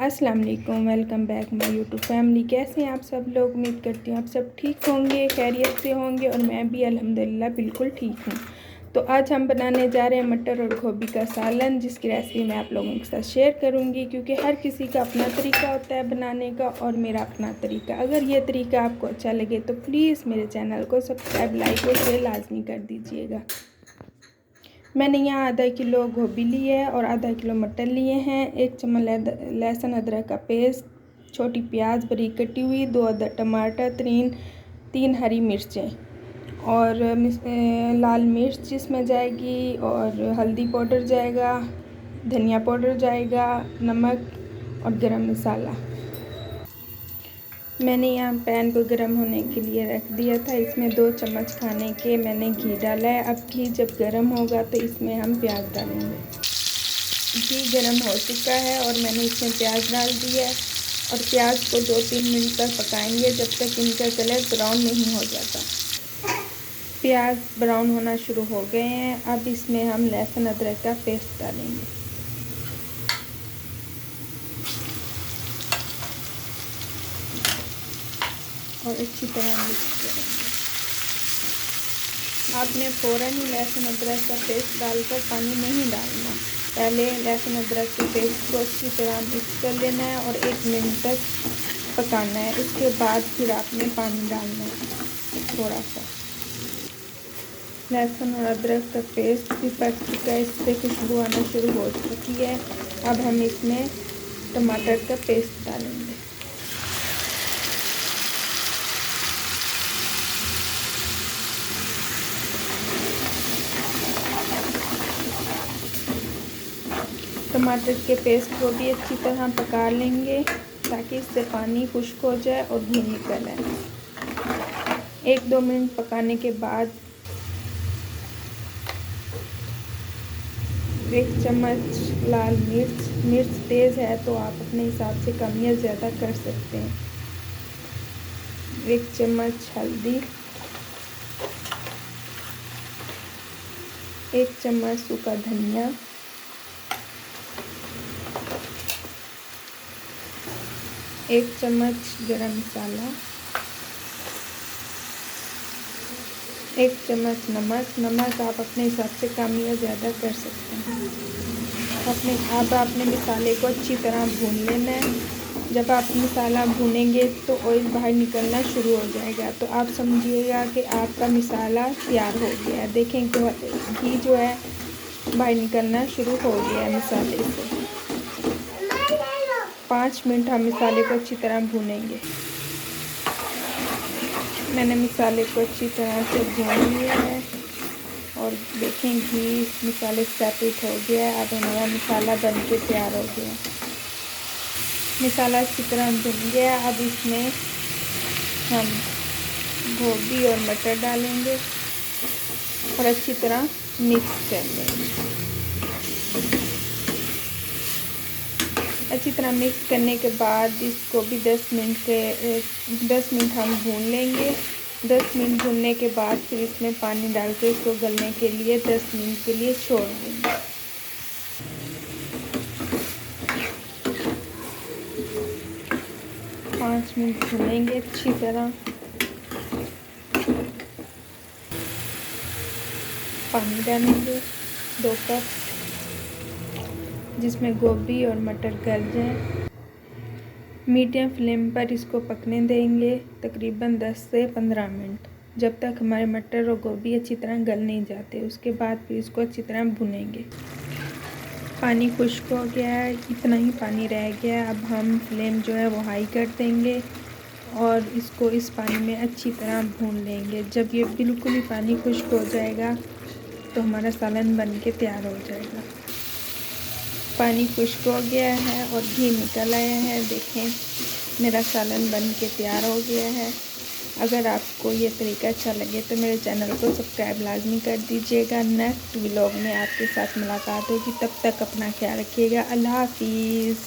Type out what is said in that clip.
अस्सलाम वालेकुम, welcome back my YouTube family. कैसे हैं आप सब लोग? उम्मीद करती हूँ आप सब ठीक होंगे, खैरियत से होंगे और मैं भी अल्हम्दुलिल्लाह बिल्कुल ठीक हूँ। तो आज हम बनाने जा रहे हैं मटर और गोभी का सालन, जिसकी रेसिपी मैं आप लोगों के साथ शेयर करूँगी, क्योंकि हर किसी का अपना तरीका होता है बनाने का और मेरा अपना तरीका। अगर ये तरीका आपको अच्छा लगे तो प्लीज़ मेरे चैनल को सब्सक्राइब, लाइक और शेयर लाजमी कर दीजिएगा। मैंने यहाँ आधा किलो गोभी ली है और आधा किलो मटर लिए हैं। 1 चम्मच लहसुन अदरक का पेस्ट, छोटी प्याज बारीक कटी हुई, 2 अदर टमाटर, 3 हरी मिर्चें और लाल मिर्च जिसमें जाएगी, और हल्दी पाउडर जाएगा, धनिया पाउडर जाएगा, नमक और गरम मसाला। मैंने यहाँ पैन को गर्म होने के लिए रख दिया था। इसमें 2 चम्मच खाने के मैंने घी डाला है। अब घी जब गर्म होगा तो इसमें हम प्याज डालेंगे। घी गर्म हो चुका है और मैंने इसमें प्याज डाल दिया है और प्याज को 2-3 मिनट तक पकाएंगे जब तक इनका कलर ब्राउन नहीं हो जाता। प्याज ब्राउन होना शुरू हो गए हैं। अब इसमें हम लहसुन अदरक का पेस्ट डालेंगे और अच्छी तरह मिक्स करेंगे। आपने फ़ौरन ही लहसुन अदरक का पेस्ट डालकर पानी नहीं डालना। पहले लहसुन अदरक के पेस्ट को अच्छी तरह मिक्स कर लेना है और 1 मिनट तक पकाना है। इसके बाद फिर आपने पानी डालना है थोड़ा सा। लहसुन और अदरक का पेस्ट भी पक चुका है, इससे खुशबू आना शुरू हो चुकी है। अब हम इसमें टमाटर का पेस्ट डालेंगे। टमाटर के पेस्ट को भी अच्छी तरह पका लेंगे ताकि इससे पानी खुश्क हो जाए और घी निकल आए। 1-2 मिनट पकाने के बाद 1 चम्मच लाल मिर्च तेज़ है तो आप अपने हिसाब से कम या ज़्यादा कर सकते हैं। 1 चम्मच हल्दी, 1 चम्मच सूखा धनिया, 1 चम्मच गरम मसाला, 1 चम्मच नमक आप अपने हिसाब से कम या ज़्यादा कर सकते हैं। अब आपने मसाले को अच्छी तरह भून लेना है। जब आप मसाला भूनेंगे तो ऑयल बाहर निकलना शुरू हो जाएगा, तो आप समझिएगा कि आपका मसाला तैयार हो गया है। देखें घी जो है बाहर निकलना शुरू हो गया है मसाले से। 5 मिनट हम मसाले को अच्छी तरह भूनेंगे। मैंने मसाले को अच्छी तरह से भून लिया है और देखें घी मसाले सेपरेट हो गया है। अब हमारा मसाला बन के तैयार हो गया। मसाला अच्छी तरह भुन गया। अब इसमें हम गोभी और मटर डालेंगे और अच्छी तरह मिक्स कर लेंगे। अच्छी तरह मिक्स करने के बाद इसको भी 10 मिनट हम भून लेंगे। 10 मिनट भूनने के बाद फिर इसमें पानी डाल के इसको गलने के लिए 10 मिनट के लिए छोड़ देंगे। पाँच मिनट भूनेंगे अच्छी तरह। पानी डालेंगे 2 कप, जिसमें गोभी और मटर गल जाएं। मीडियम फ्लेम पर इसको पकने देंगे तकरीबन 10 से 15 मिनट, जब तक हमारे मटर और गोभी अच्छी तरह गल नहीं जाते। उसके बाद फिर इसको अच्छी तरह भुनेंगे। पानी खुश्क हो गया है, इतना ही पानी रह गया है। अब हम फ्लेम जो है वो हाई कर देंगे और इसको इस पानी में अच्छी तरह भून लेंगे। जब ये बिल्कुल ही पानी खुश्क हो जाएगा तो हमारा सालन बन के तैयार हो जाएगा। पानी खुश्क हो गया है और घी निकल आया है। देखें मेरा सालन बन के तैयार हो गया है। अगर आपको ये तरीका अच्छा लगे तो मेरे चैनल को सब्सक्राइब लाजमी कर दीजिएगा। नेक्स्ट व्लॉग में आपके साथ मुलाकात होगी, तब तक अपना ख्याल रखिएगा। अल्लाह हाफिज़।